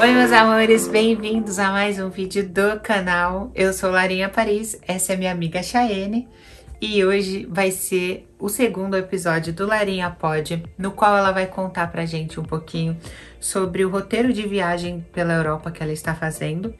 Oi meus amores, bem-vindos a mais um vídeo do canal. Eu sou Larinha Paris, essa é minha amiga Chayenne e hoje vai ser o segundo episódio do Larinha Pod, no qual ela vai contar pra gente um pouquinho sobre o roteiro de viagem pela Europa que ela está fazendo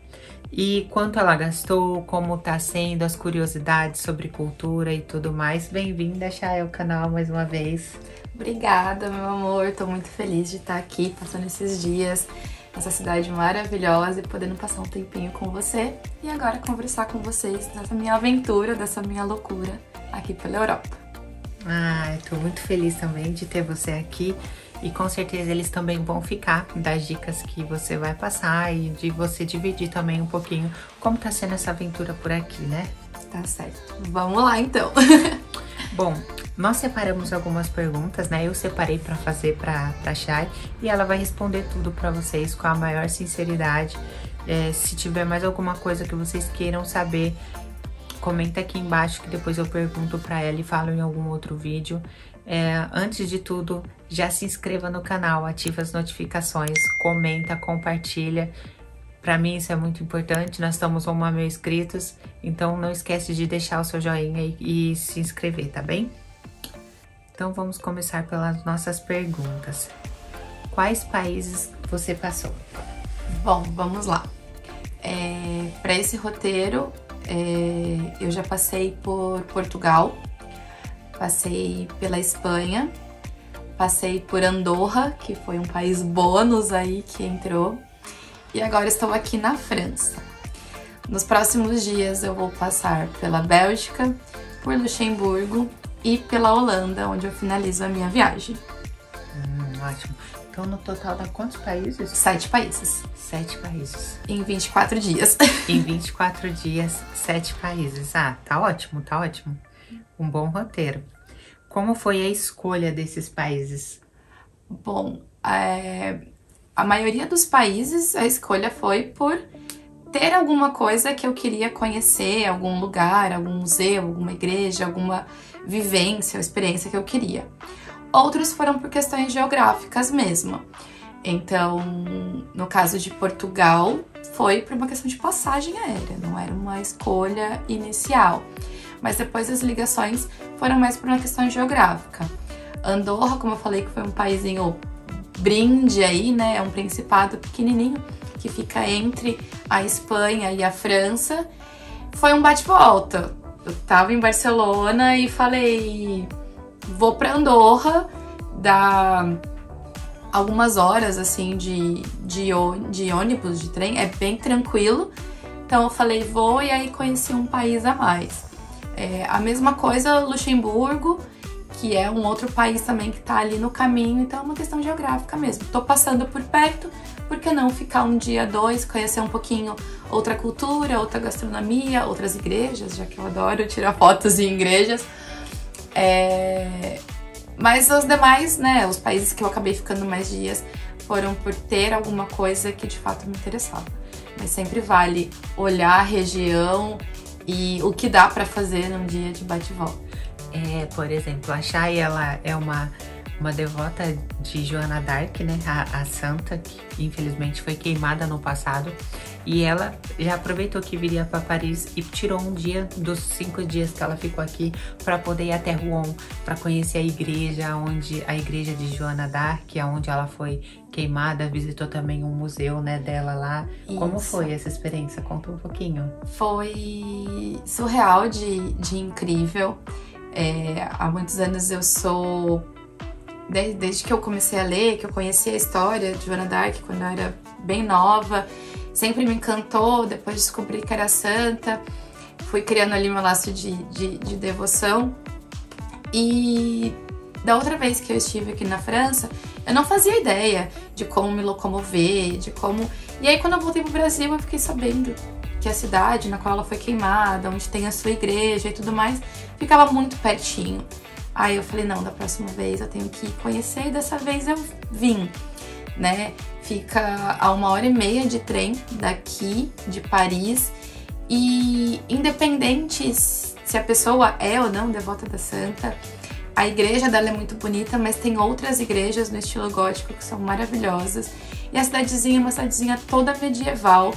e quanto ela gastou, como tá sendo, as curiosidades sobre cultura e tudo mais. Bem-vinda, Chay, ao canal mais uma vez. Obrigada, meu amor, tô muito feliz de estar aqui passando esses dias nessa cidade maravilhosa e podendo passar um tempinho com você e agora conversar com vocês dessa minha aventura, dessa minha loucura aqui pela Europa. Eu tô muito feliz também de ter você aqui e com certeza eles também vão ficar das dicas que você vai passar e de você dividir também um pouquinho como tá sendo essa aventura por aqui, né? Tá certo. Vamos lá então. Bom, nós separamos algumas perguntas, né? Eu separei para fazer pra Chay e ela vai responder tudo para vocês com a maior sinceridade. Se tiver mais alguma coisa que vocês queiram saber, comenta aqui embaixo que depois eu pergunto para ela e falo em algum outro vídeo. Antes de tudo, já se inscreva no canal, ativa as notificações, comenta, compartilha. Para mim isso é muito importante, nós estamos com 1.000 inscritos, então não esquece de deixar o seu joinha e se inscrever, tá bem? Então vamos começar pelas nossas perguntas. Quais países você passou? Bom, vamos lá. Para esse roteiro, eu já passei por Portugal, passei pela Espanha, passei por Andorra, que foi um país bônus aí que entrou, e agora estou aqui na França. Nos próximos dias eu vou passar pela Bélgica, por Luxemburgo e pela Holanda, onde eu finalizo a minha viagem. Ótimo. Então no total dá quantos países? 7 países. 7 países. Em 24 dias. Em 24 dias, 7 países. Tá ótimo, tá ótimo. Um bom roteiro. Como foi a escolha desses países? Bom, a maioria dos países, a escolha foi por ter alguma coisa que eu queria conhecer, algum lugar, algum museu, alguma igreja, alguma vivência ou experiência que eu queria. Outros foram por questões geográficas mesmo. Então, no caso de Portugal, foi por uma questão de passagem aérea, não era uma escolha inicial. Mas depois as ligações foram mais por uma questão geográfica. Andorra, como eu falei, que foi um paísinho brinde aí, né? É um principado pequenininho que fica entre a Espanha e a França. Foi um bate-volta. Eu tava em Barcelona e falei, vou pra Andorra, dá algumas horas assim de ônibus, de trem, é bem tranquilo. Então eu falei, vou, e aí conheci um país a mais. A mesma coisa Luxemburgo, que é um outro país também que tá ali no caminho, então é uma questão geográfica mesmo. Tô passando por perto, por que não ficar um dia, 2, conhecer um pouquinho outra cultura, outra gastronomia, outras igrejas, já que eu adoro tirar fotos em igrejas. Mas os demais, né, os países que eu acabei ficando mais dias foram por ter alguma coisa que de fato me interessava. Mas sempre vale olhar a região e o que dá pra fazer num dia de bate-volta. Por exemplo, a Chay, ela é uma devota de Joana d'Arc, né? A santa, que infelizmente foi queimada no passado. E ela já aproveitou que viria para Paris e tirou um dia dos 5 dias que ela ficou aqui para poder ir até Rouen, para conhecer a igreja de Joana d'Arc, onde ela foi queimada, visitou também um museu, né, dela lá. Isso. Como foi essa experiência? Conta um pouquinho. Foi surreal de incrível. Há muitos anos eu sou... Desde que eu comecei a ler, que eu conheci a história de Joana d'Arc quando eu era bem nova, sempre me encantou, depois descobri que era santa, fui criando ali meu laço de devoção. E da outra vez que eu estive aqui na França, eu não fazia ideia de como me locomover, de como... E aí quando eu voltei pro Brasil, eu fiquei sabendo que a cidade na qual ela foi queimada, onde tem a sua igreja e tudo mais, ficava muito pertinho. Aí eu falei, não, da próxima vez eu tenho que ir conhecer, e dessa vez eu vim, né? Fica a 1h30 de trem daqui, de Paris, e independente se a pessoa é ou não devota da santa, A igreja dela é muito bonita, mas tem outras igrejas no estilo gótico que são maravilhosas. E a cidadezinha é uma cidadezinha toda medieval,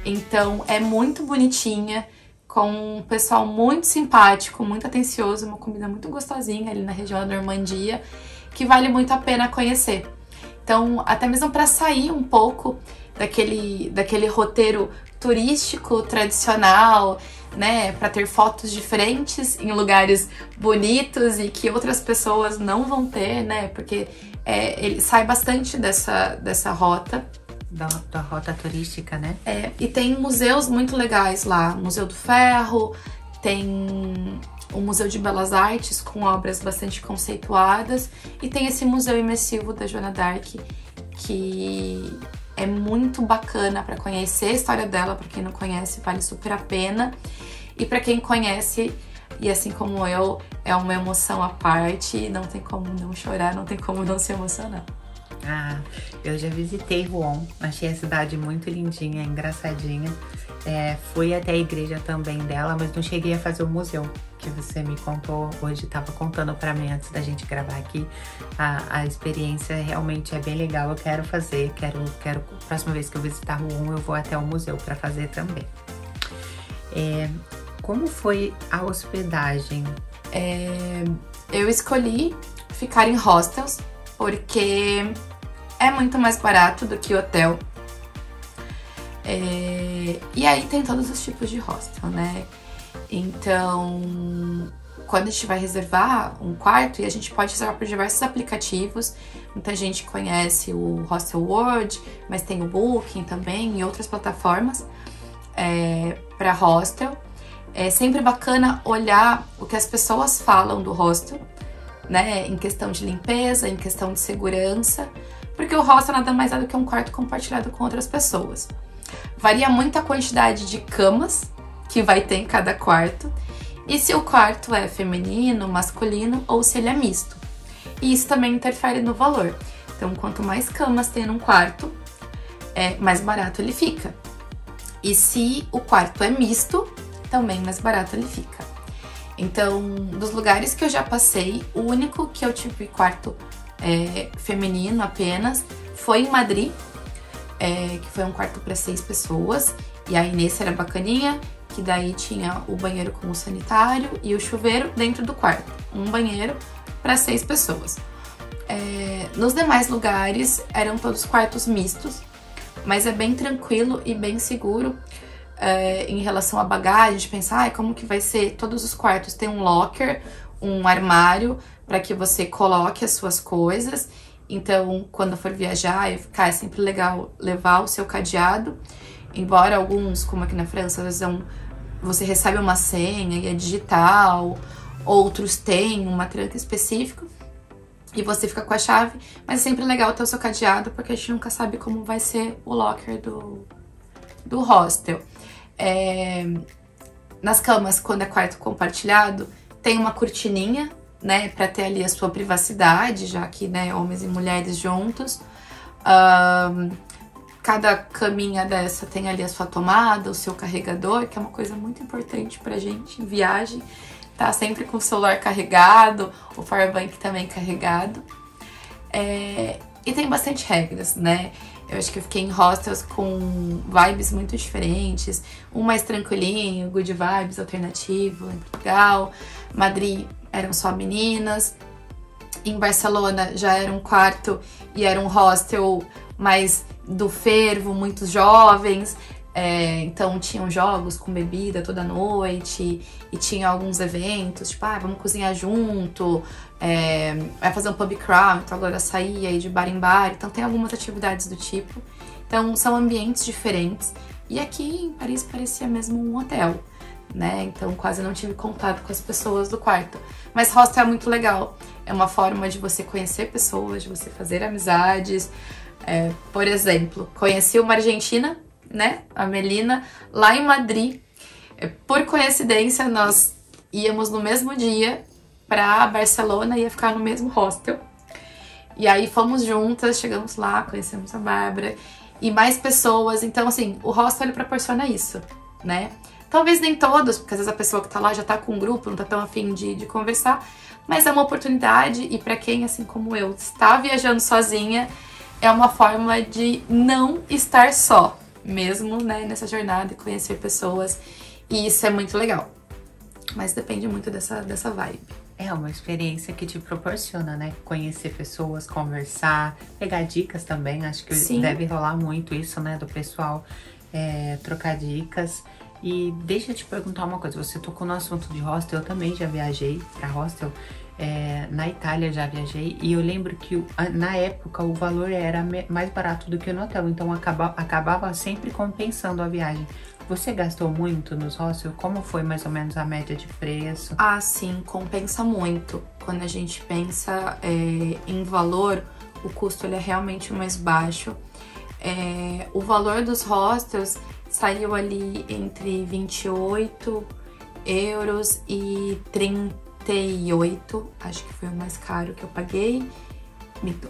então é muito bonitinha, com um pessoal muito simpático, muito atencioso, uma comida muito gostosinha ali na região da Normandia, que vale muito a pena conhecer. Então, até mesmo para sair um pouco daquele roteiro turístico tradicional, né, para ter fotos diferentes em lugares bonitos e que outras pessoas não vão ter, né, porque ele sai bastante dessa rota. Da rota turística, né? E tem museus muito legais lá, Museu do Ferro, tem o Museu de Belas Artes com obras bastante conceituadas e tem esse museu imersivo da Joana d'Arc que é muito bacana para conhecer a história dela. Para quem não conhece, vale super a pena, e para quem conhece, e assim como eu, é uma emoção à parte, não tem como não chorar, não tem como não se emocionar. Ah, eu já visitei Rouen, achei a cidade muito lindinha, engraçadinha. Fui até a igreja também dela, mas não cheguei a fazer o museu que você me contou hoje, estava contando para mim antes da gente gravar aqui. A experiência realmente é bem legal, eu quero fazer, próxima vez que eu visitar Rouen, eu vou até o museu para fazer também. Como foi a hospedagem? Eu escolhi ficar em hostels, porque é muito mais barato do que hotel. E aí tem todos os tipos de hostel, né? Então, quando a gente vai reservar um quarto, e a gente pode reservar por diversos aplicativos, muita gente conhece o Hostel World, mas tem o Booking também e outras plataformas para hostel. É sempre bacana olhar o que as pessoas falam do hostel, né, em questão de limpeza, em questão de segurança, porque o hostel nada mais é do que um quarto compartilhado com outras pessoas. Varia muito a quantidade de camas que vai ter em cada quarto, e se o quarto é feminino, masculino, ou se ele é misto. E isso também interfere no valor. Então, quanto mais camas tem num quarto, mais barato ele fica. E se o quarto é misto, também mais barato ele fica. Então, dos lugares que eu já passei, o único que eu tive quarto feminino apenas foi em Madrid, que foi um quarto para 6 pessoas. E aí nesse era bacaninha, que daí tinha o banheiro com o sanitário e o chuveiro dentro do quarto. Um banheiro para 6 pessoas. Nos demais lugares eram todos quartos mistos, mas é bem tranquilo e bem seguro. Em relação à bagagem, de pensar como que vai ser. Todos os quartos têm um locker, um armário para que você coloque as suas coisas. Então, quando for viajar e ficar, é sempre legal levar o seu cadeado. Embora alguns, como aqui na França, às vezes você recebe uma senha e é digital, outros têm uma tranca específica e você fica com a chave, mas é sempre legal ter o seu cadeado, porque a gente nunca sabe como vai ser o locker do hostel. Nas camas, quando é quarto compartilhado, tem uma cortininha, né, pra ter ali a sua privacidade, já que, né, homens e mulheres juntos. Cada caminha dessa tem ali a sua tomada, o seu carregador, que é uma coisa muito importante pra gente em viagem. Tá sempre com o celular carregado, o powerbank também carregado. E tem bastante regras, né? Eu acho que eu fiquei em hostels com vibes muito diferentes. Um mais tranquilinho, good vibes, alternativo, em Portugal. Madrid eram só meninas. Em Barcelona já era um quarto e era um hostel mais do fervo, muitos jovens. Então tinham jogos com bebida toda noite e tinha alguns eventos, tipo, vamos cozinhar junto, vai fazer um pub crawl, então agora saía aí de bar em bar, então tem algumas atividades do tipo. Então são ambientes diferentes, e aqui em Paris parecia mesmo um hotel, né? Então quase não tive contato com as pessoas do quarto. Mas hostel é muito legal, é uma forma de você conhecer pessoas, de você fazer amizades. Por exemplo, conheci uma argentina, né, a Melina, lá em Madrid. Por coincidência, nós íamos no mesmo dia pra Barcelona, ia ficar no mesmo hostel. E aí fomos juntas, chegamos lá, conhecemos a Bárbara e mais pessoas. Então, assim, o hostel ele proporciona isso, né? Talvez nem todos, porque às vezes a pessoa que tá lá já tá com um grupo, não tá tão afim de conversar, mas é uma oportunidade, e pra quem, assim como eu, está viajando sozinha, é uma forma de não estar só, mesmo, né, nessa jornada e conhecer pessoas. E isso é muito legal. Mas depende muito dessa vibe. É uma experiência que te proporciona, né? Conhecer pessoas, conversar, pegar dicas também. Acho que Sim. deve rolar muito isso, né? Do pessoal trocar dicas. E deixa eu te perguntar uma coisa. Você tocou no assunto de hostel. Eu também já viajei pra hostel. Na Itália já viajei. E eu lembro que na época o valor era mais barato do que no hotel. Então acabava sempre compensando a viagem. Você gastou muito nos hostels? Como foi mais ou menos a média de preço? Ah, sim, compensa muito. Quando a gente pensa em valor, o custo ele é realmente mais baixo. O valor dos hostels saiu ali entre 28 euros e 38, acho que foi o mais caro que eu paguei.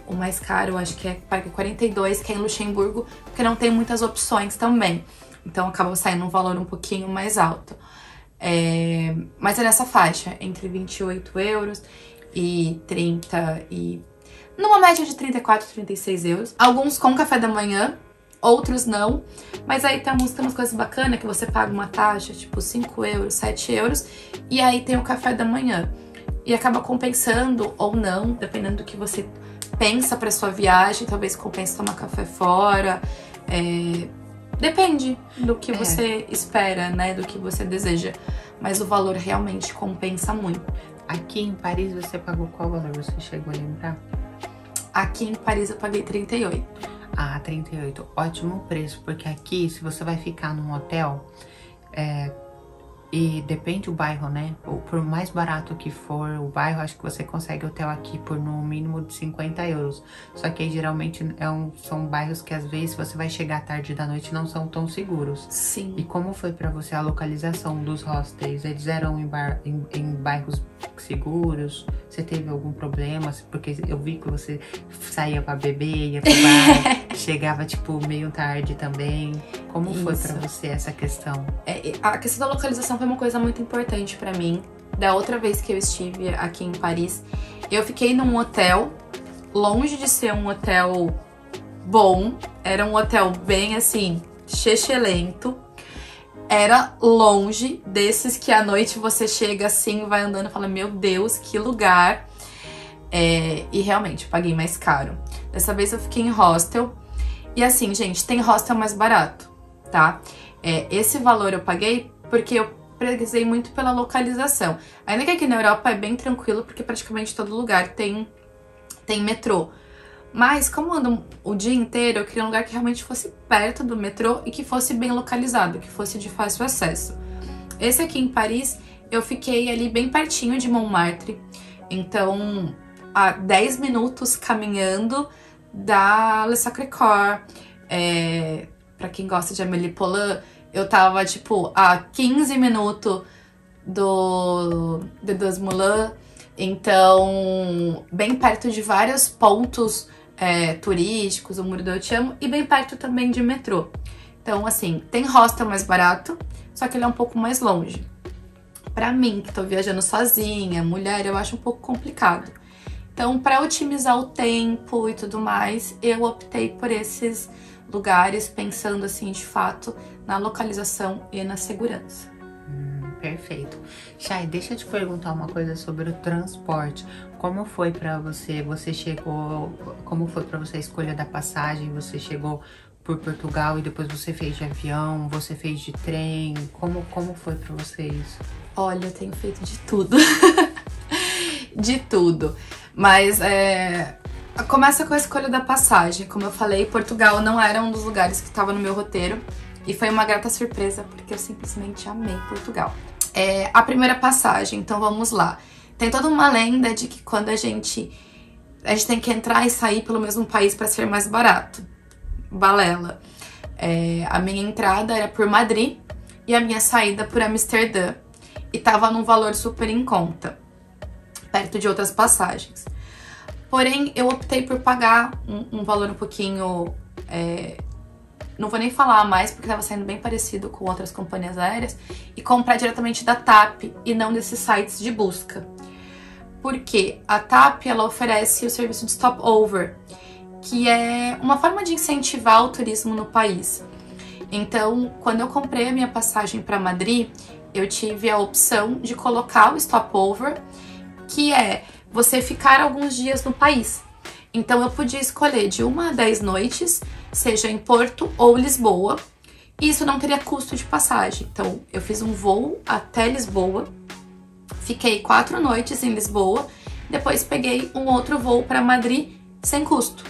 O mais caro, acho que paguei 42, que é em Luxemburgo, porque não tem muitas opções também. Então acaba saindo um valor um pouquinho mais alto. Mas é nessa faixa, entre 28 euros e 30 e... numa média de 34, 36 euros. Alguns com café da manhã, outros não. Mas aí tem umas coisas bacanas que você paga uma taxa, tipo 5 euros, 7 euros. E aí tem o café da manhã. E acaba compensando ou não, dependendo do que você pensa pra sua viagem. Talvez compense tomar café fora. Depende do que você espera, né? Do que você deseja. Mas o valor realmente compensa muito. Aqui em Paris você pagou qual valor? Você chegou a lembrar? Aqui em Paris eu paguei 38. Ah, 38. Ótimo preço, porque aqui, se você vai ficar num hotel, e depende do bairro, né? Por mais barato que for o bairro, acho que você consegue hotel aqui por no mínimo de 50 euros. Só que aí, geralmente são bairros que às vezes você vai chegar tarde da noite e não são tão seguros. Sim. E como foi pra você a localização dos hostels? Eles eram em bairros seguros? Você teve algum problema? Porque eu vi que você saía pra beber, ia pro bar, chegava tipo meio tarde também. Como foi pra você essa questão? A questão da localização foi uma coisa muito importante pra mim. Da outra vez que eu estive aqui em Paris, eu fiquei num hotel, longe de ser um hotel bom, era um hotel bem assim, chechelento. Era longe desses que à noite você chega assim, vai andando e fala, meu Deus, que lugar. E realmente, eu paguei mais caro. Dessa vez eu fiquei em hostel. E assim, gente, tem hostel mais barato, tá? Esse valor eu paguei porque eu prezei muito pela localização. Ainda que aqui na Europa é bem tranquilo, porque praticamente todo lugar tem metrô. Mas como ando o dia inteiro, eu queria um lugar que realmente fosse perto do metrô e que fosse bem localizado, que fosse de fácil acesso. Esse aqui em Paris, eu fiquei ali bem pertinho de Montmartre. Então, a 10 minutos caminhando da Le Sacré-Cœur. Pra quem gosta de Amélie Poulain, eu tava, tipo, a 15 minutos do Deux Moulins. Então, bem perto de vários pontos turísticos, o Muro do Eu Te Amo, e bem perto também de metrô. Então, assim, tem hostel mais barato, só que ele é um pouco mais longe. Pra mim, que tô viajando sozinha, mulher, eu acho um pouco complicado. Então, pra otimizar o tempo e tudo mais, eu optei por esses lugares, pensando, assim, de fato, na localização e na segurança. Perfeito. Chay, deixa eu te perguntar uma coisa sobre o transporte. Como foi pra você? Você chegou... Como foi pra você a escolha da passagem? Você chegou por Portugal e depois você fez de avião? Você fez de trem? Como foi pra você isso? Olha, eu tenho feito de tudo. De tudo. Mas começa com a escolha da passagem. Como eu falei, Portugal não era um dos lugares que estava no meu roteiro. E foi uma grata surpresa, porque eu simplesmente amei Portugal. A primeira passagem, então vamos lá. Tem toda uma lenda de que quando a gente tem que entrar e sair pelo mesmo país para ser mais barato. Balela. A minha entrada era por Madrid e a minha saída por Amsterdã. E tava num valor super em conta, perto de outras passagens. Porém, eu optei por pagar um valor um pouquinho... não vou nem falar a mais, porque tava saindo bem parecido com outras companhias aéreas, e comprar diretamente da TAP e não desses sites de busca. Porque a TAP, ela oferece o serviço de stopover. que é uma forma de incentivar o turismo no país. Então, quando eu comprei a minha passagem para Madrid, eu tive a opção de colocar o stopover, que é você ficar alguns dias no país. Então, eu podia escolher de 1 a 10 noites, seja em Porto ou Lisboa, e isso não teria custo de passagem. Então, eu fiz um voo até Lisboa, fiquei 4 noites em Lisboa, depois peguei um outro voo para Madrid sem custo,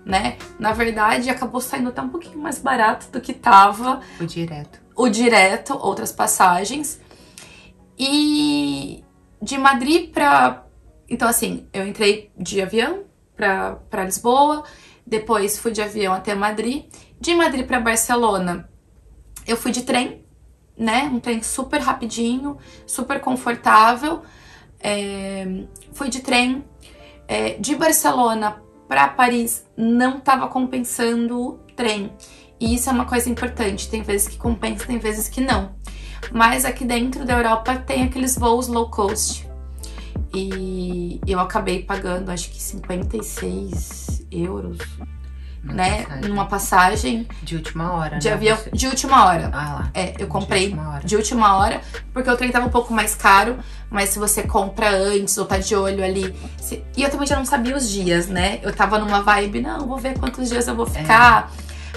né? Na verdade, acabou saindo até um pouquinho mais barato do que tava o direto, outras passagens. E de Madrid pra... Então, assim, eu entrei de avião pra Lisboa, depois fui de avião até Madrid. De Madrid pra Barcelona, eu fui de trem, né? Um trem super rapidinho, super confortável. Fui de trem. De Barcelona para Paris não estava compensando o trem. E isso é uma coisa importante. Tem vezes que compensa, tem vezes que não. Mas aqui dentro da Europa tem aqueles voos low cost. E eu acabei pagando, acho que 56 euros, né? Numa passagem de última hora, de né? avião de última hora. Lá. Eu comprei de última hora, porque o trem tava um pouco mais caro, mas se você compra antes ou tá de olho ali... E eu também já não sabia os dias, né? Eu tava numa vibe, não, vou ver quantos dias eu vou ficar.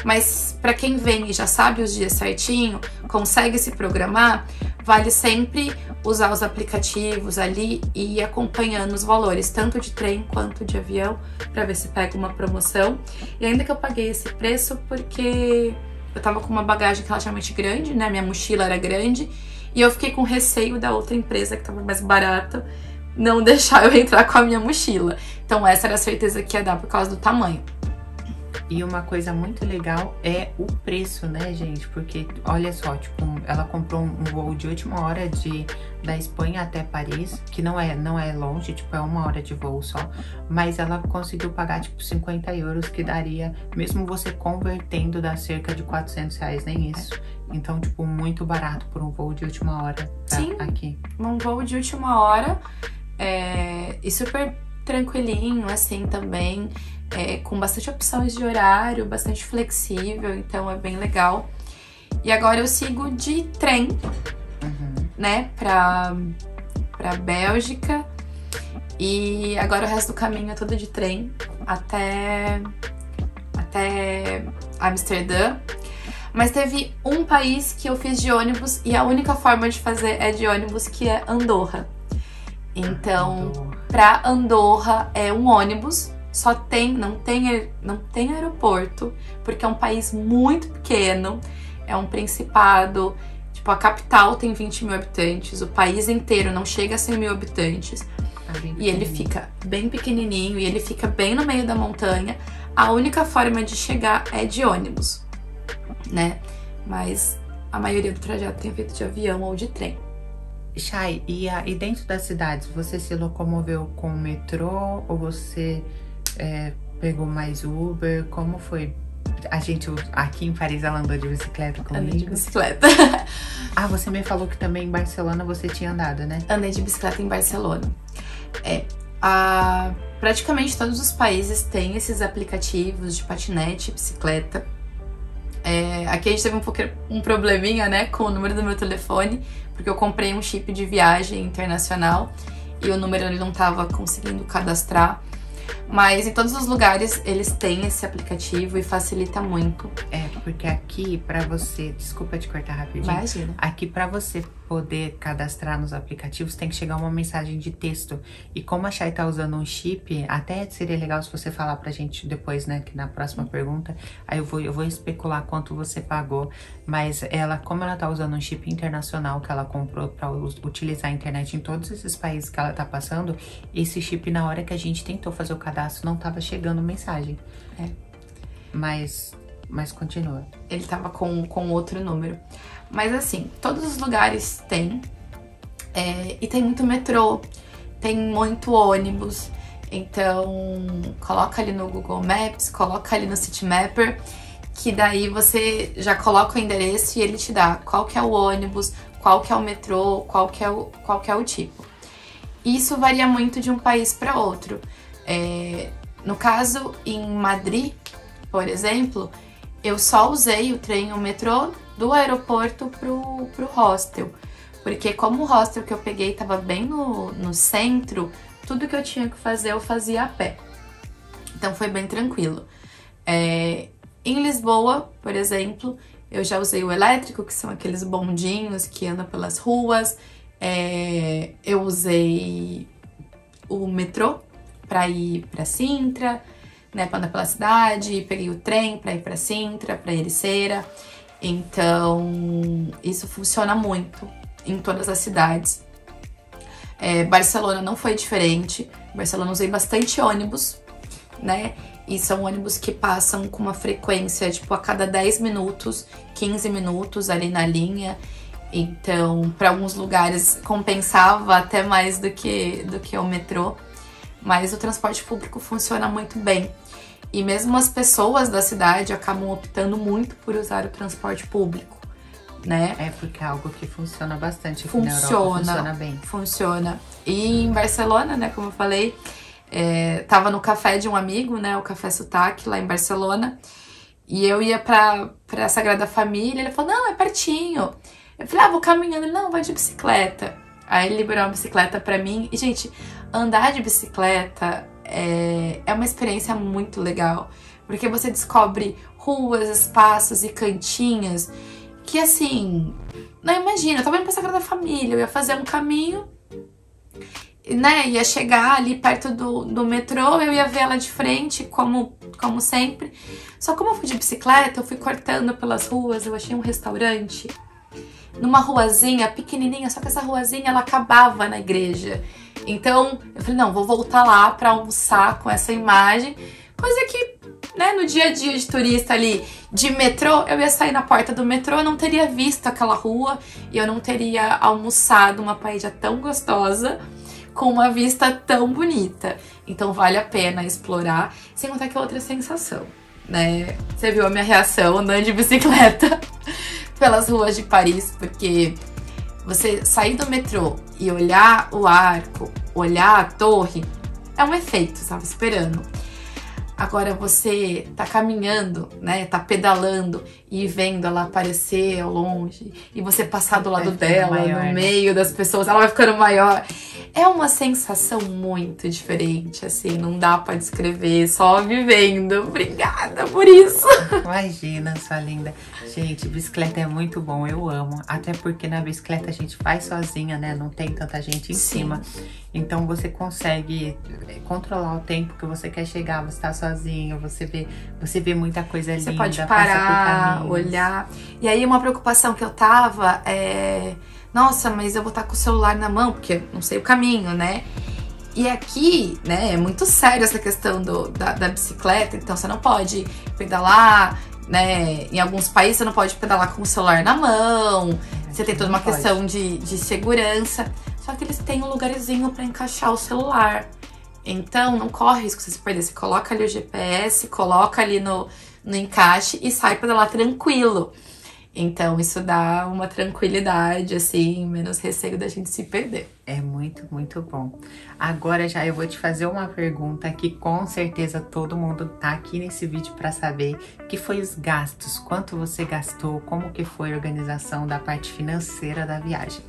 Mas pra quem vem e já sabe os dias certinho, consegue se programar, vale sempre usar os aplicativos ali e ir acompanhando os valores, tanto de trem quanto de avião, pra ver se pega uma promoção. E ainda que eu paguei esse preço porque eu tava com uma bagagem relativamente grande, né? Minha mochila era grande e eu fiquei com receio da outra empresa que tava mais barata não deixar eu entrar com a minha mochila. Então essa era a certeza que ia dar por causa do tamanho. E uma coisa muito legal é o preço, né, gente? Porque, olha só, tipo, ela comprou um voo de última hora da Espanha até Paris, que não é longe, tipo, é 1 hora de voo só. Mas ela conseguiu pagar, tipo, 50 euros, que daria, mesmo você convertendo, dá cerca de 400 reais, nem isso. Então, tipo, muito barato por um voo de última hora aqui. Um voo de última hora e super tranquilinho, assim, também. Com bastante opções de horário, bastante flexível, então é bem legal. E agora eu sigo de trem, né, pra Bélgica. E agora o resto do caminho é todo de trem até Amsterdã. Mas teve um país que eu fiz de ônibus e a única forma de fazer é de ônibus, que é Andorra. Então, pra Andorra é um ônibus. Não tem aeroporto, porque é um país muito pequeno, é um principado, tipo, a capital tem 20 mil habitantes, o país inteiro não chega a 100 mil habitantes, e ele fica bem pequenininho, e ele fica bem no meio da montanha. A única forma de chegar é de ônibus, né? Mas a maioria do trajeto tem feito de avião ou de trem. Chay, e dentro das cidades, você se locomoveu com o metrô ou você... pegou mais Uber? Como foi? A gente, aqui em Paris, ela andou de bicicleta comigo? Andei de bicicleta. Você me falou que também em Barcelona você tinha andado, né? Andei de bicicleta em Barcelona. Praticamente todos os países têm esses aplicativos de patinete e bicicleta. Aqui a gente teve um probleminha, né, com o número do meu telefone, porque eu comprei um chip de viagem internacional e o número ele não tava conseguindo cadastrar. Mas em todos os lugares eles têm esse aplicativo e facilita muito. Porque aqui pra você... Desculpa te cortar rapidinho. Imagina. Aqui pra você poder cadastrar nos aplicativos tem que chegar uma mensagem de texto. E como a Chay tá usando um chip, até seria legal se você falar pra gente depois, né? Que na próxima pergunta, aí eu vou especular quanto você pagou. Mas como ela tá usando um chip internacional que ela comprou pra utilizar a internet em todos esses países que ela tá passando, esse chip, na hora que a gente tentou fazer o cadastro, não tava chegando mensagem. Mas continua. Ele tava com outro número. Mas assim, todos os lugares tem. E tem muito metrô, tem muito ônibus. Então, coloca ali no Google Maps, coloca ali no Citymapper, que daí você já coloca o endereço e ele te dá qual que é o ônibus, qual que é o metrô, qual que é o tipo. Isso varia muito de um país para outro. No caso, em Madrid, por exemplo, eu só usei o trem e o metrô do aeroporto pro hostel. Porque como o hostel que eu peguei estava bem no centro, tudo que eu tinha que fazer eu fazia a pé. Então foi bem tranquilo. Em Lisboa, por exemplo, eu já usei o elétrico, que são aqueles bondinhos que andam pelas ruas. Eu usei o metrô para ir para Sintra, né, para andar pela cidade. Peguei o trem para ir para Sintra, para Ericeira. Então, isso funciona muito em todas as cidades. Barcelona não foi diferente. Barcelona usei bastante ônibus, né? E são ônibus que passam com uma frequência, tipo, a cada 10 minutos, 15 minutos ali na linha. Então, para alguns lugares compensava até mais do que o metrô. Mas o transporte público funciona muito bem. E mesmo as pessoas da cidade acabam optando muito por usar o transporte público, né? Porque é algo que funciona bastante aqui na Europa, funciona bem. Funciona. E em Barcelona, né, como eu falei, tava no café de um amigo, né, o Café Sotaque, lá em Barcelona. E eu ia pra Sagrada Família, ele falou, não, é pertinho. Eu falei, vou caminhando. Ele, não, vai de bicicleta. Aí ele liberou uma bicicleta pra mim. E, gente, andar de bicicleta é uma experiência muito legal. Porque você descobre ruas, espaços e cantinhos que, assim, não imagina. Eu tava indo pra Sagrada Família, eu ia fazer um caminho, né? Ia chegar ali perto do metrô, eu ia ver ela de frente, como sempre. Só como eu fui de bicicleta, eu fui cortando pelas ruas, eu achei um restaurante numa ruazinha pequenininha, só que essa ruazinha ela acabava na igreja. Então eu falei, não, vou voltar lá pra almoçar com essa imagem, coisa que, né, no dia a dia de turista ali de metrô, eu ia sair na porta do metrô, eu não teria visto aquela rua e eu não teria almoçado uma paella tão gostosa com uma vista tão bonita. Então vale a pena explorar, sem contar que é outra sensação, né? Você viu a minha reação andando de bicicleta pelas ruas de Paris, porque você sair do metrô e olhar o arco, olhar a torre, é um efeito, você estava esperando. Agora você tá caminhando, né, tá pedalando e vendo ela aparecer ao longe e você passar do lado dela, maior, no meio das pessoas, ela vai ficando maior. É uma sensação muito diferente, assim, não dá pra descrever, só vivendo. Obrigada por isso. Imagina, sua linda. Gente, bicicleta é muito bom, eu amo. Até porque na bicicleta a gente faz sozinha, né? Não tem tanta gente em cima. Então você consegue controlar o tempo que você quer chegar, você tá sozinho, você vê muita coisa linda. Você pode parar, olhar. E aí uma preocupação que eu tava nossa, mas eu vou estar com o celular na mão, porque não sei o caminho, né? E aqui, né, é muito sério essa questão da bicicleta, então você não pode pedalar, né? Em alguns países você não pode pedalar com o celular na mão, você tem toda uma questão de segurança. Só que eles têm um lugarzinho pra encaixar o celular. Então não corre risco de você se perder. Você coloca ali o GPS, coloca ali no encaixe e sai pedalar tranquilo. Então isso dá uma tranquilidade, assim, menos receio da gente se perder. É muito, muito bom. Agora já eu vou te fazer uma pergunta que com certeza todo mundo tá aqui nesse vídeo para saber, que foi os gastos. Quanto você gastou, como que foi a organização da parte financeira da viagem?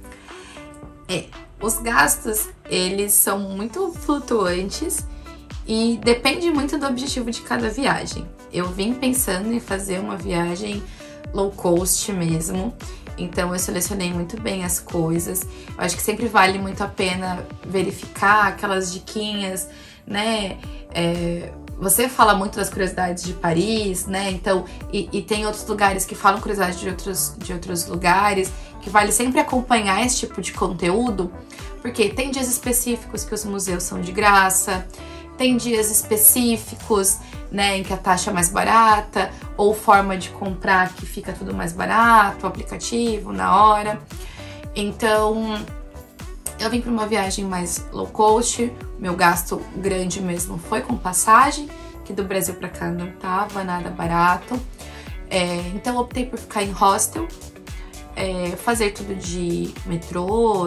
Os gastos, eles são muito flutuantes e depende muito do objetivo de cada viagem. Eu vim pensando em fazer uma viagem low cost mesmo, então eu selecionei muito bem as coisas. Eu acho que sempre vale muito a pena verificar aquelas diquinhas, né? Você fala muito das curiosidades de Paris, né? Então, e tem outros lugares que falam curiosidades de outros lugares, que vale sempre acompanhar esse tipo de conteúdo, porque tem dias específicos que os museus são de graça, tem dias específicos, né, em que a taxa é mais barata, ou forma de comprar que fica tudo mais barato, o aplicativo, na hora. Então, eu vim para uma viagem mais low cost, meu gasto grande mesmo foi com passagem, que do Brasil para cá não tava nada barato. Então, eu optei por ficar em hostel, fazer tudo de metrô,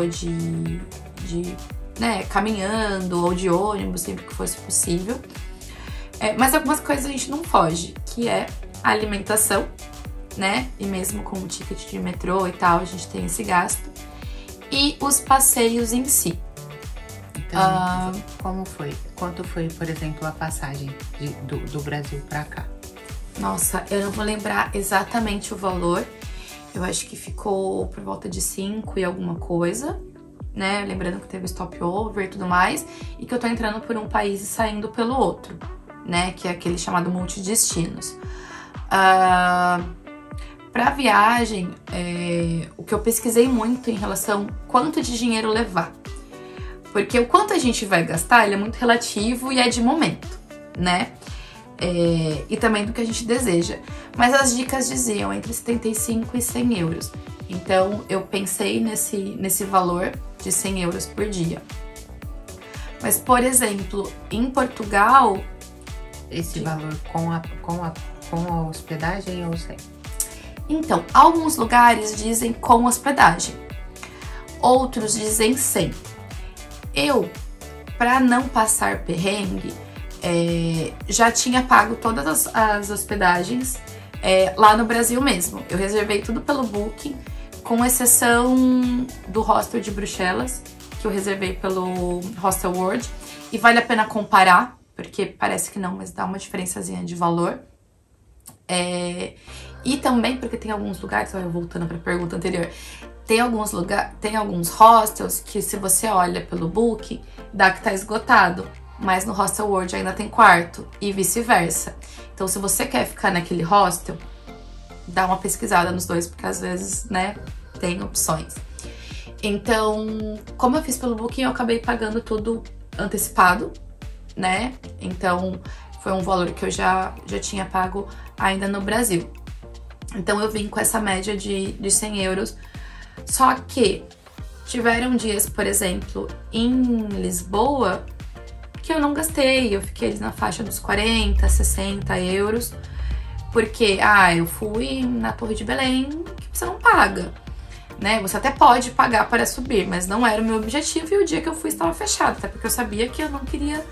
né, caminhando ou de ônibus, sempre que fosse possível. Mas algumas coisas a gente não foge, que é a alimentação, né? E mesmo com o ticket de metrô e tal, a gente tem esse gasto. E os passeios em si. Então, como foi? Quanto foi, por exemplo, a passagem do Brasil pra cá? Nossa, eu não vou lembrar exatamente o valor. Eu acho que ficou por volta de 5 e alguma coisa, né? Lembrando que teve stopover e tudo mais. E que eu tô entrando por um país e saindo pelo outro, né? Que é aquele chamado multidestinos. Pra viagem, o que eu pesquisei muito em relação quanto de dinheiro levar. Porque o quanto a gente vai gastar, ele é muito relativo e é de momento, né? E também do que a gente deseja. Mas as dicas diziam entre 75 e 100 euros. Então, eu pensei nesse valor de 100 euros por dia. Mas, por exemplo, em Portugal... Esse valor com a hospedagem ou sem? Então, alguns lugares dizem com hospedagem. Outros dizem sem. Eu, para não passar perrengue, já tinha pago todas as hospedagens lá no Brasil mesmo. Eu reservei tudo pelo Booking, com exceção do hostel de Bruxelas, que eu reservei pelo Hostel World. E vale a pena comparar, porque parece que não, mas dá uma diferençazinha de valor. E também porque tem alguns lugares, voltando para a pergunta anterior, tem alguns hostels que, se você olha pelo Booking, dá que tá esgotado, mas no Hostel World ainda tem quarto e vice-versa. Então, se você quer ficar naquele hostel, dá uma pesquisada nos dois, porque às vezes, né, tem opções. Então, como eu fiz pelo Booking, eu acabei pagando tudo antecipado, né? Então, foi um valor que eu já tinha pago ainda no Brasil. Então, eu vim com essa média de 100 euros. Só que tiveram dias, por exemplo, em Lisboa, que eu não gastei. Eu fiquei ali na faixa dos 40, 60 euros. Porque, eu fui na Torre de Belém, que você não paga, né? Você até pode pagar para subir, mas não era o meu objetivo. E o dia que eu fui estava fechado, até porque eu sabia que eu não queria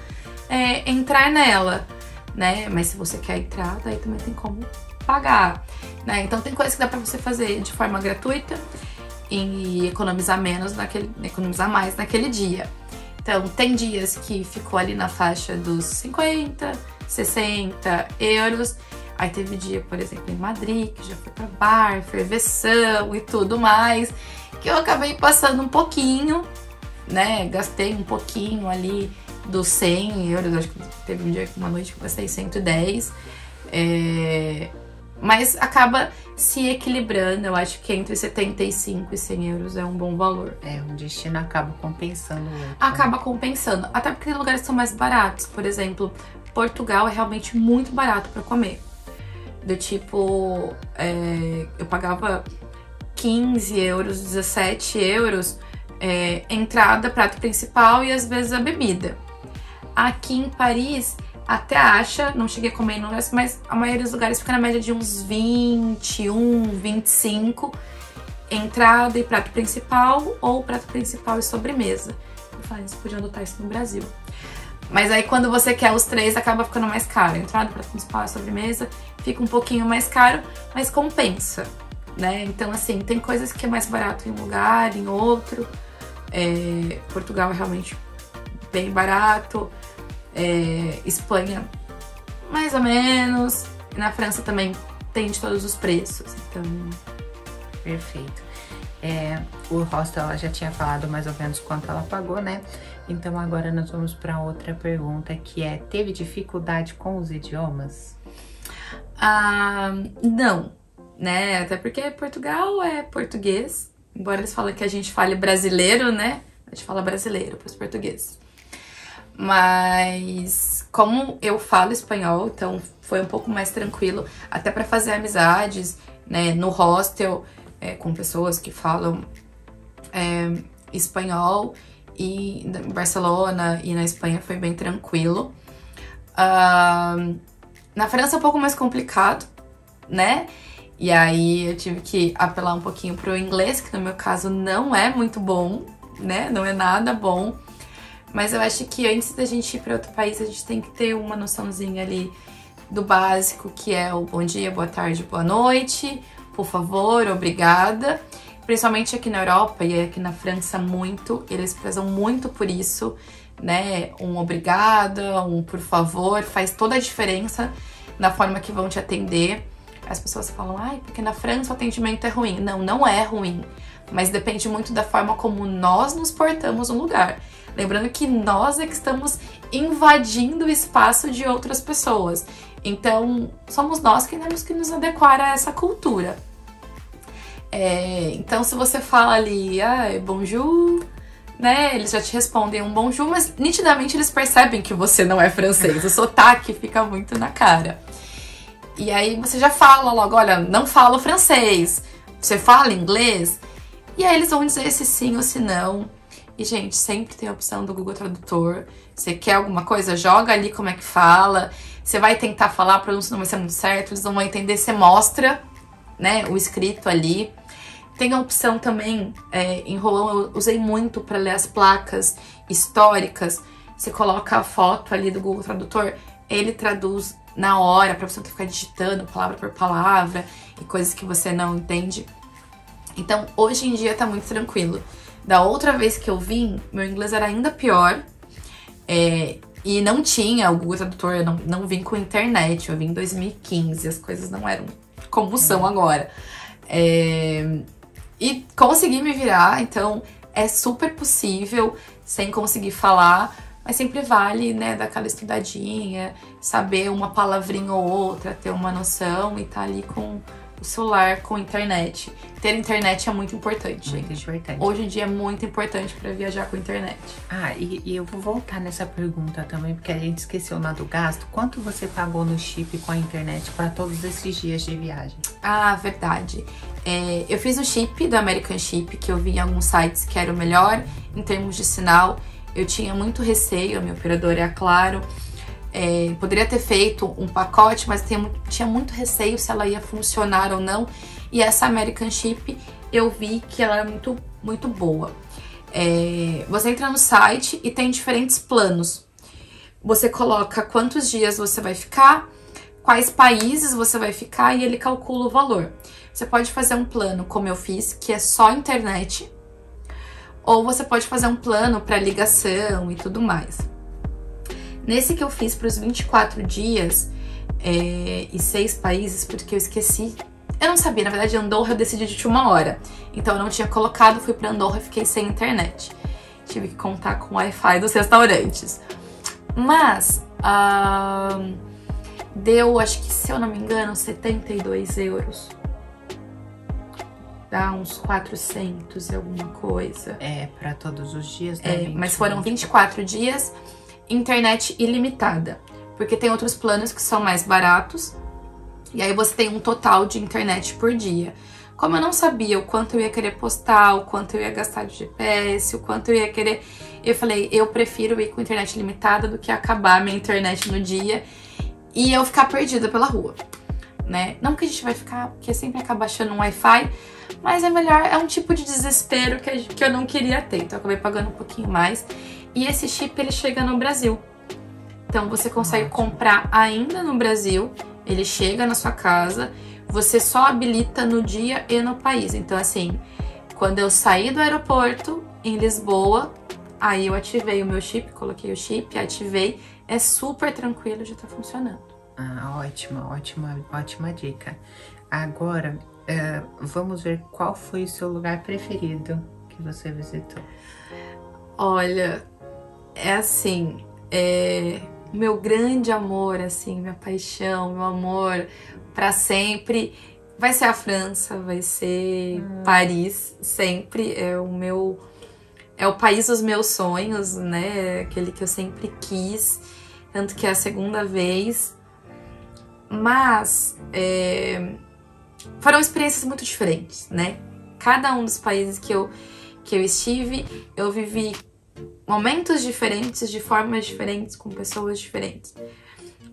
entrar nela, né? Mas se você quer entrar, daí também tem como pagar, né? Então tem coisas que dá pra você fazer de forma gratuita e economizar mais naquele dia. Então tem dias que ficou ali na faixa dos 50, 60 euros. Aí teve dia, por exemplo, em Madrid, que já foi pra bar, ferveção e tudo mais, que eu acabei passando um pouquinho, né? Gastei um pouquinho ali dos 100 euros. Acho que teve um dia, uma noite que eu gastei 110. Mas acaba se equilibrando. Eu acho que entre 75 e 100 euros é um bom valor. Um destino acaba compensando o outro. Acaba compensando. Até porque tem lugares que são mais baratos. Por exemplo, Portugal é realmente muito barato pra comer. Do tipo, eu pagava 15 euros, 17 euros, entrada, prato principal e às vezes a bebida. Aqui em Paris, até acha, não cheguei a comer em lugares, mas a maioria dos lugares fica na média de uns 21, 25, entrada e prato principal, ou prato principal e sobremesa. Eu falei, eles podiam adotar isso no Brasil. Mas aí quando você quer os três, acaba ficando mais caro. Entrada, prato principal e sobremesa fica um pouquinho mais caro, mas compensa, né? Então, assim, tem coisas que é mais barato em um lugar, em outro. Portugal é realmente bem barato. Espanha, mais ou menos. Na França também tem de todos os preços, então... Perfeito. O hostel, ela já tinha falado mais ou menos quanto ela pagou, né? Então agora nós vamos para outra pergunta, que teve dificuldade com os idiomas? Não, né? Até porque Portugal é português, embora eles falem que a gente fale brasileiro, né? A gente fala brasileiro para os portugueses. Mas como eu falo espanhol, então foi um pouco mais tranquilo, até para fazer amizades, né, no hostel, com pessoas que falam espanhol. E em Barcelona e na Espanha foi bem tranquilo. Na França é um pouco mais complicado, né? E aí eu tive que apelar um pouquinho pro inglês, que no meu caso não é muito bom, né? Não é nada bom. Mas eu acho que antes da gente ir para outro país, a gente tem que ter uma noçãozinha ali do básico, que é o bom dia, boa tarde, boa noite, por favor, obrigada. Principalmente aqui na Europa e aqui na França muito, eles prezam muito por isso, né? Um obrigada, um por favor, faz toda a diferença na forma que vão te atender. As pessoas falam, ai, porque na França o atendimento é ruim. Não, não é ruim, mas depende muito da forma como nós nos portamos no lugar. Lembrando que nós é que estamos invadindo o espaço de outras pessoas. Então, somos nós que temos que nos adequar a essa cultura. Então, se você fala ali, bonjour, né? Eles já te respondem um bonjour, mas nitidamente eles percebem que você não é francês. O sotaque fica muito na cara. E aí você já fala logo, olha, não falo francês. Você fala inglês? E aí eles vão dizer se sim ou se não. E, gente, sempre tem a opção do Google Tradutor. Você quer alguma coisa? Joga ali como é que fala. Você vai tentar falar, a pronúncia não vai ser muito certo, eles não vão entender. Você mostra, né, o escrito ali. Tem a opção também, em Rouen eu usei muito para ler as placas históricas. Você coloca a foto ali do Google Tradutor, ele traduz na hora, para você não ter que ficar digitando palavra por palavra e coisas que você não entende. Então, hoje em dia tá muito tranquilo. Da outra vez que eu vim, meu inglês era ainda pior. E não tinha o Google Tradutor, eu não vim com internet, eu vim em 2015, as coisas não eram como são agora. E consegui me virar, então é super possível, sem conseguir falar, mas sempre vale, né, dar aquela estudadinha, saber uma palavrinha ou outra, ter uma noção e tá ali com o celular, com internet. Ter internet é muito importante, Muito gente. importante. Hoje em dia é muito importante pra viajar com internet. E eu vou voltar nessa pergunta também, porque a gente esqueceu lá do gasto. Quanto você pagou no chip com a internet para todos esses dias de viagem? Ah, verdade. Eu fiz o chip do American Chip, que eu vi em alguns sites que era o melhor em termos de sinal. Eu tinha muito receio, a minha operadora é a Claro. Poderia ter feito um pacote, mas tinha muito receio se ela ia funcionar ou não. E essa American Chip, eu vi que ela era muito, muito boa. Você entra no site e tem diferentes planos. Você coloca quantos dias você vai ficar, quais países você vai ficar e ele calcula o valor. Você pode fazer um plano, como eu fiz, que é só internet. Ou você pode fazer um plano para ligação e tudo mais. Nesse que eu fiz para os 24 dias e 6 países, porque eu esqueci. Eu não sabia, na verdade, Andorra eu decidi de última hora. Então eu não tinha colocado, fui para Andorra e fiquei sem internet. Tive que contar com o Wi-Fi dos restaurantes. Mas deu, acho que, se eu não me engano, 72 euros. Dá uns 400 e alguma coisa. Para todos os dias? Mas foram 24 dias. Internet ilimitada, porque tem outros planos que são mais baratos, e aí você tem um total de internet por dia. Como eu não sabia o quanto eu ia querer postar, o quanto eu ia gastar de GPS, o quanto eu ia querer, eu falei, eu prefiro ir com internet limitada do que acabar minha internet no dia e eu ficar perdida pela rua, né? Não que a gente vai ficar, porque sempre acaba achando um Wi-Fi, mas é melhor, é um tipo de desespero que eu não queria ter, então eu acabei pagando um pouquinho mais. E esse chip, ele chega no Brasil. Então, você consegue comprar ainda no Brasil. Ele chega na sua casa. Você só habilita no dia e no país. Então, assim, quando eu saí do aeroporto, em Lisboa, aí eu ativei o meu chip, coloquei o chip, ativei. É super tranquilo, já tá funcionando. Ótima dica. Agora, vamos ver qual foi o seu lugar preferido que você visitou. Olha, assim, meu grande amor, assim, minha paixão, meu amor pra sempre vai ser a França, vai ser Paris, sempre é o país dos meus sonhos, né? Aquele que eu sempre quis, tanto que é a segunda vez. Mas foram experiências muito diferentes, né? Cada um dos países que eu estive, eu vivi momentos diferentes, de formas diferentes, com pessoas diferentes.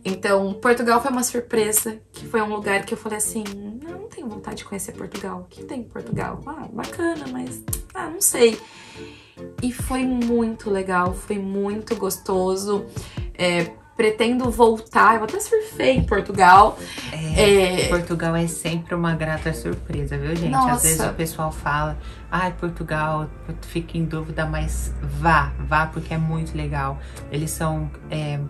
Então, Portugal foi uma surpresa, que foi um lugar que eu falei assim, não tenho vontade de conhecer Portugal. O que tem em Portugal? Bacana, mas não sei. e foi muito legal, foi muito gostoso. Pretendo voltar, eu até surfei em Portugal. Portugal é sempre uma grata surpresa, viu, gente? Nossa. Às vezes o pessoal fala, ai, Portugal, fica em dúvida, mas vá, porque é muito legal. Eles são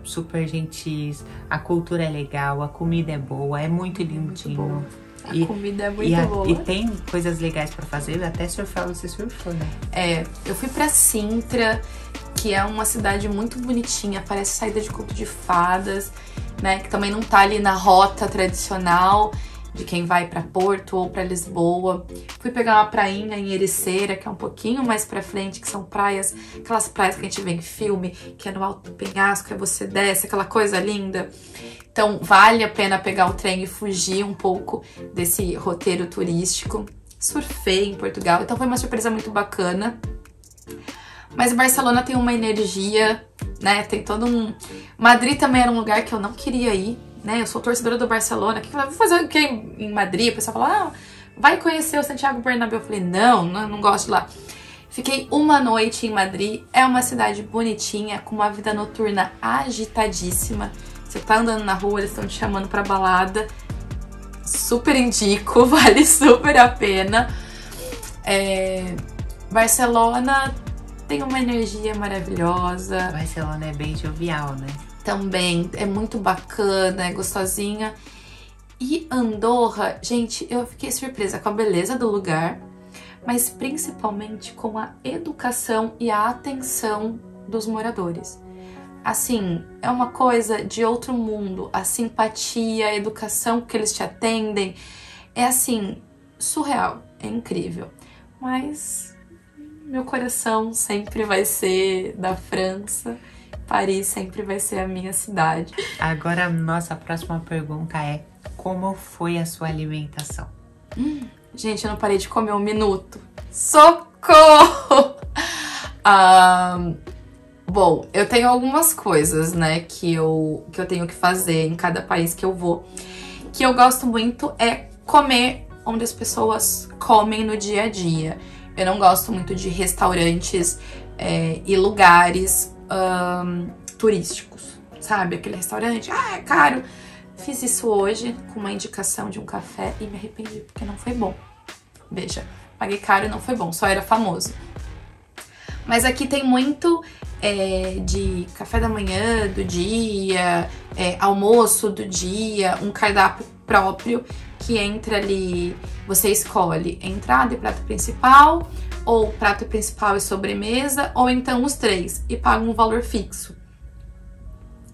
super gentis, a cultura é legal, a comida é boa, é muito lindinho. A comida é muito boa. E tem coisas legais pra fazer, até surfar você surfou, né? Eu fui pra Sintra, que é uma cidade muito bonitinha, parece saída de conto de fadas, né? Que também não tá ali na rota tradicional de quem vai pra Porto ou pra Lisboa. Fui pegar uma prainha em Ericeira, que é um pouquinho mais pra frente, que são praias, aquelas praias que a gente vê em filme, que é no alto do penhasco, aí você desce, aquela coisa linda. Então vale a pena pegar o trem e fugir um pouco desse roteiro turístico. Surfei em Portugal, então foi uma surpresa muito bacana. Mas Barcelona tem uma energia, né? Tem todo um... Madrid também era um lugar que eu não queria ir, né? Eu sou torcedora do Barcelona. Vou fazer o que em Madrid? O pessoal fala, vai conhecer o Santiago Bernabéu. Eu falei, não gosto de lá. Fiquei uma noite em Madrid. É uma cidade bonitinha, com uma vida noturna agitadíssima. Você tá andando na rua, eles estão te chamando pra balada. Super indico, vale super a pena. Barcelona tem uma energia maravilhosa. Barcelona é bem jovial, né? Também, é muito bacana, é gostosinha. E Andorra, gente, eu fiquei surpresa com a beleza do lugar, mas principalmente com a educação e a atenção dos moradores. Assim, é uma coisa de outro mundo. A simpatia, a educação que eles te atendem, é assim, surreal, é incrível. Mas meu coração sempre vai ser da França. Paris sempre vai ser a minha cidade. Agora, a nossa próxima pergunta é: como foi a sua alimentação? Gente, eu não parei de comer um minuto. Socorro! Bom, eu tenho algumas coisas, né, que eu tenho que fazer em cada país que eu vou. Que eu gosto muito é comer onde as pessoas comem no dia a dia. Eu não gosto muito de restaurantes e lugares turísticos, sabe? Aquele restaurante, é caro. Fiz isso hoje com uma indicação de um café e me arrependi porque não foi bom. Veja, paguei caro e não foi bom, só era famoso. Mas aqui tem muito de café da manhã do dia, almoço do dia, um cardápio próprio que entra ali, você escolhe entrada e prato principal, ou prato principal e sobremesa, ou então os três, e paga um valor fixo.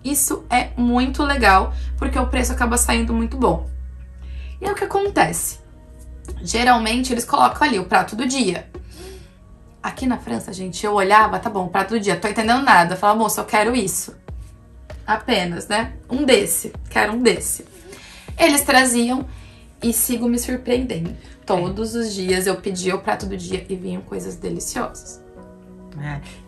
Isso é muito legal, porque o preço acaba saindo muito bom. E é o que acontece. Geralmente eles colocam ali o prato do dia. Aqui na França, gente, eu olhava, tá bom, prato do dia, tô entendendo nada. Eu falava, moça, eu quero isso. Apenas, né? Quero um desse. Eles traziam e sigo me surpreendendo. Todos os dias eu pedia o prato do dia e vinham coisas deliciosas.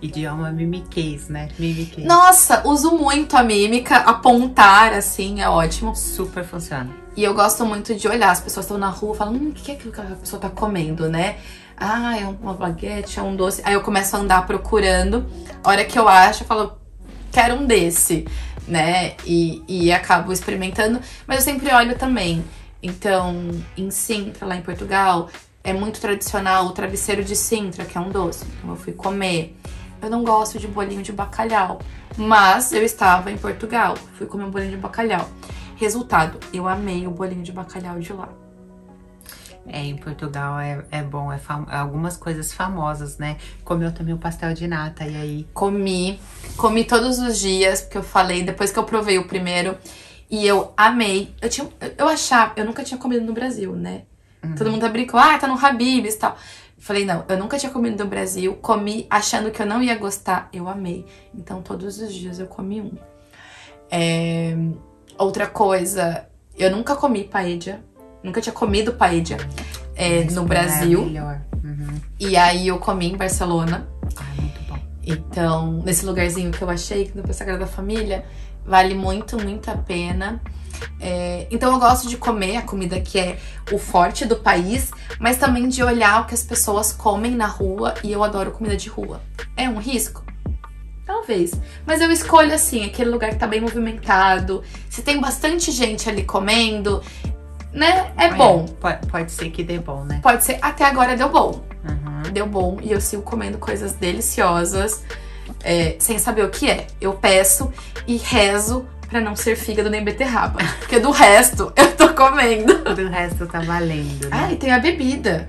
Idioma mimiquês, né? Mimiquês. Nossa, uso muito a mímica, apontar, assim, é ótimo. Super funciona. E eu gosto muito de olhar, as pessoas estão na rua falando, o que é aquilo que a pessoa tá comendo, né? É uma baguete, é um doce. Aí eu começo a andar procurando. A hora que eu acho, eu falo, quero um desse, né? E acabo experimentando. Mas eu sempre olho também. Então, em Sintra, lá em Portugal, é muito tradicional o travesseiro de Sintra, que é um doce. Então eu fui comer. Eu não gosto de bolinho de bacalhau, mas eu estava em Portugal, fui comer um bolinho de bacalhau. Resultado, eu amei o bolinho de bacalhau de lá. Em Portugal é bom, algumas coisas famosas, né? Comeu também o pastel de nata, e aí? Comi todos os dias, porque eu falei, depois que eu provei o primeiro, e eu amei. Eu nunca tinha comido no Brasil, né? Todo mundo brincou, tá no Habib's e tal. Falei, não, eu nunca tinha comido no Brasil, comi achando que eu não ia gostar, eu amei. Então todos os dias eu comi um. Outra coisa, eu nunca comi paella, nunca tinha comido paella no Brasil. Melhor. E aí eu comi em Barcelona. Muito bom. Então, nesse lugarzinho que eu achei, no Sagrada Família, vale muito, muito a pena. Então eu gosto de comer a comida que é o forte do país, mas também de olhar o que as pessoas comem na rua, e eu adoro comida de rua. É um risco? Talvez. Mas eu escolho assim, aquele lugar que tá bem movimentado, se tem bastante gente ali comendo, né? É bom. Pode ser que dê bom, né? Pode ser. Até agora deu bom. Uhum. Deu bom e eu sigo comendo coisas deliciosas, sem saber o que é. Eu peço e rezo pra não ser fígado nem beterraba. Porque do resto eu tô comendo. Do resto tá valendo, né? Ah, e tem a bebida.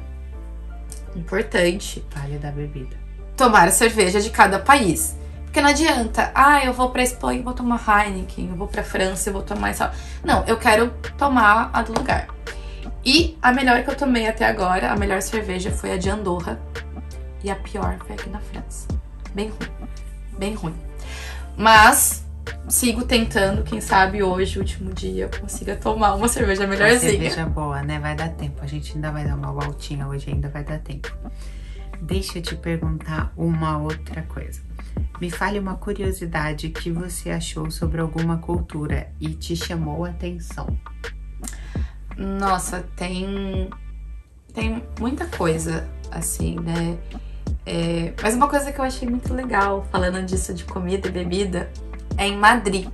Importante. Vale da bebida. Tomar a cerveja de cada país. Porque não adianta, eu vou pra Espanha e vou tomar Heineken, eu vou pra França e vou tomar isso. Não, eu quero tomar a do lugar. E a melhor que eu tomei até agora, a melhor cerveja foi a de Andorra. E a pior foi aqui na França. Bem ruim. Bem ruim. Mas sigo tentando, quem sabe hoje, último dia, eu consiga tomar uma cerveja melhorzinha. Uma cerveja boa, né? Vai dar tempo. A gente ainda vai dar uma voltinha hoje, ainda vai dar tempo. Deixa eu te perguntar uma outra coisa. Me fale uma curiosidade que você achou sobre alguma cultura e te chamou a atenção. Nossa, tem muita coisa, assim, né? Mas uma coisa que eu achei muito legal, falando disso de comida e bebida, é em Madrid.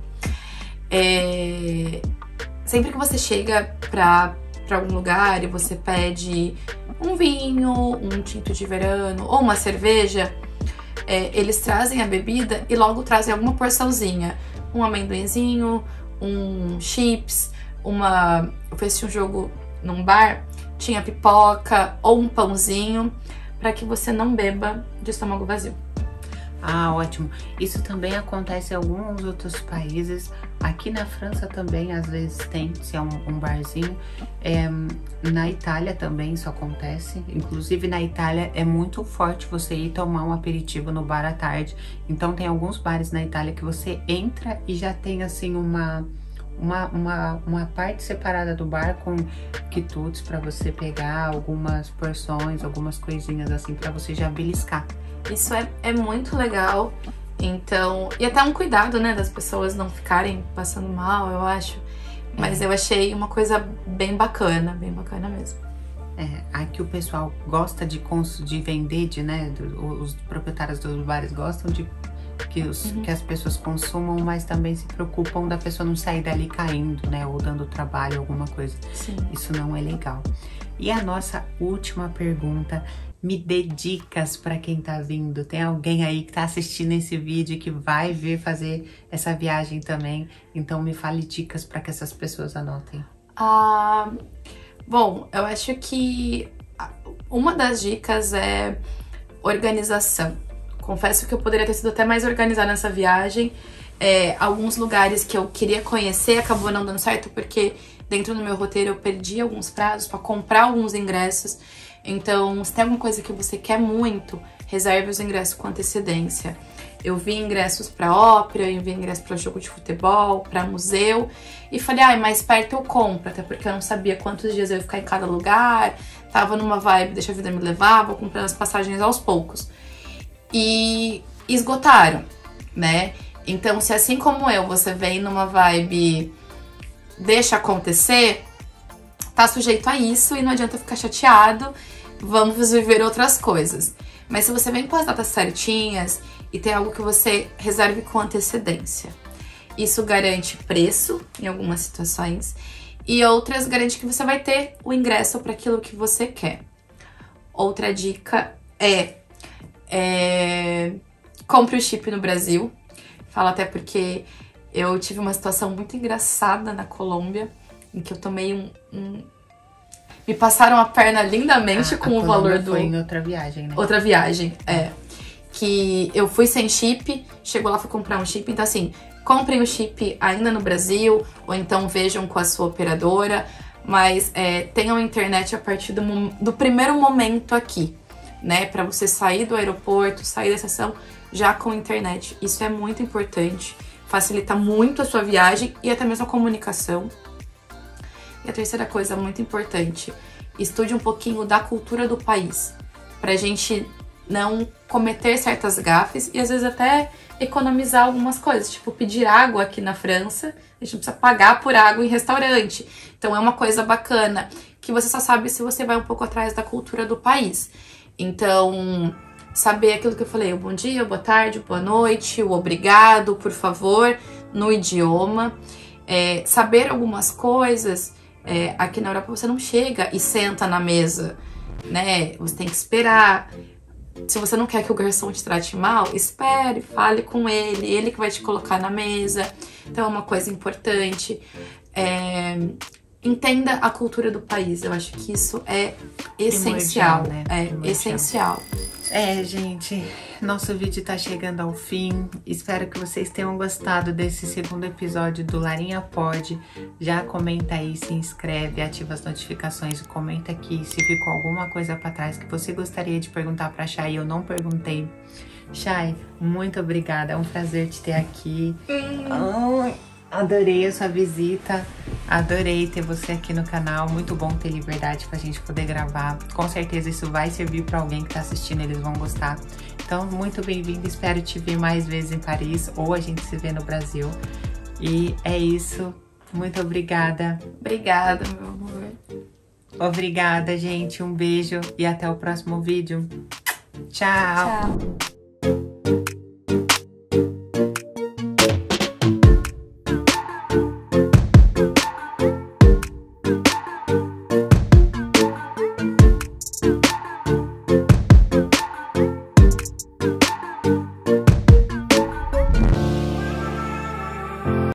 Sempre que você chega pra algum lugar e você pede um vinho, um tinto de verano ou uma cerveja, eles trazem a bebida e logo trazem alguma porçãozinha. Um amendoinzinho, um chips, eu fiz um jogo num bar, tinha pipoca ou um pãozinho, para que você não beba de estômago vazio. Ah, ótimo. Isso também acontece em alguns outros países. Aqui na França também, às vezes, tem, se é um barzinho. Na Itália também isso acontece. Inclusive, na Itália é muito forte você ir tomar um aperitivo no bar à tarde. Então, tem alguns bares na Itália que você entra e já tem, assim, uma parte separada do bar com quitutes para você pegar algumas porções, algumas coisinhas, assim, para você já beliscar. Isso é muito legal, então... E até um cuidado, né, das pessoas não ficarem passando mal, eu acho. Mas eu achei uma coisa bem bacana mesmo. Aqui o pessoal gosta de vender, né, os proprietários dos bares gostam de que as pessoas consumam, mas também se preocupam da pessoa não sair dali caindo, né, ou dando trabalho, alguma coisa. Sim. Isso não é legal. E a nossa última pergunta... Me dê dicas para quem tá vindo. Tem alguém aí que tá assistindo esse vídeo que vai vir fazer essa viagem também. Então me fale dicas para que essas pessoas anotem. Bom, eu acho que uma das dicas é organização. Confesso que eu poderia ter sido até mais organizada nessa viagem. Alguns lugares que eu queria conhecer acabou não dando certo porque dentro do meu roteiro eu perdi alguns prazos para comprar alguns ingressos. Então, se tem alguma coisa que você quer muito, reserve os ingressos com antecedência. Eu vi ingressos para ópera, eu vi ingressos para jogo de futebol, para museu. E falei, mais perto eu compro, até porque eu não sabia quantos dias eu ia ficar em cada lugar. Tava numa vibe, deixa a vida me levar, vou comprando as passagens aos poucos. E esgotaram, né? Então, se assim como eu, você vem numa vibe, deixa acontecer... Tá sujeito a isso e não adianta ficar chateado, vamos viver outras coisas. Mas se você vem com as datas certinhas e tem algo que você reserve com antecedência, isso garante preço em algumas situações e outras garante que você vai ter o ingresso para aquilo que você quer. Outra dica compre o chip no Brasil. Falo até porque eu tive uma situação muito engraçada na Colômbia, em que eu tomei me passaram a perna lindamente com o valor do... Foi em outra viagem, né? Outra viagem, que eu fui sem chip, chegou lá, fui comprar um chip. Então, assim, comprem o chip ainda no Brasil, ou então vejam com a sua operadora. Mas tenham internet a partir do primeiro momento aqui, né? Pra você sair do aeroporto, sair da estação, já com internet. Isso é muito importante, facilita muito a sua viagem e até mesmo a comunicação. E a terceira coisa muito importante, estude um pouquinho da cultura do país, pra gente não cometer certas gafes e às vezes até economizar algumas coisas, tipo pedir água aqui na França, A gente não precisa pagar por água em restaurante. Então é uma coisa bacana que você só sabe se você vai um pouco atrás da cultura do país. Então, saber aquilo que eu falei, o bom dia, boa tarde, boa noite, o obrigado, por favor, no idioma. Saber algumas coisas, aqui na Europa você não chega e senta na mesa, né? Você tem que esperar. Se você não quer que o garçom te trate mal, espere, fale com ele que vai te colocar na mesa. Então é uma coisa importante. Entenda a cultura do país, eu acho que isso é essencial, né? Essencial. Gente, nosso vídeo tá chegando ao fim. Espero que vocês tenham gostado desse segundo episódio do Larinha Pod. Já comenta aí, se inscreve, ativa as notificações e comenta aqui se ficou alguma coisa pra trás que você gostaria de perguntar pra Chay e eu não perguntei. Chay, muito obrigada, é um prazer te ter aqui. Adorei a sua visita, adorei ter você aqui no canal, muito bom ter liberdade pra gente poder gravar. Com certeza isso vai servir pra alguém que tá assistindo, eles vão gostar. Então, muito bem-vindo, espero te ver mais vezes em Paris ou a gente se vê no Brasil. E é isso, muito obrigada. Obrigada, meu amor. Obrigada, gente, um beijo e até o próximo vídeo. Tchau! Tchau!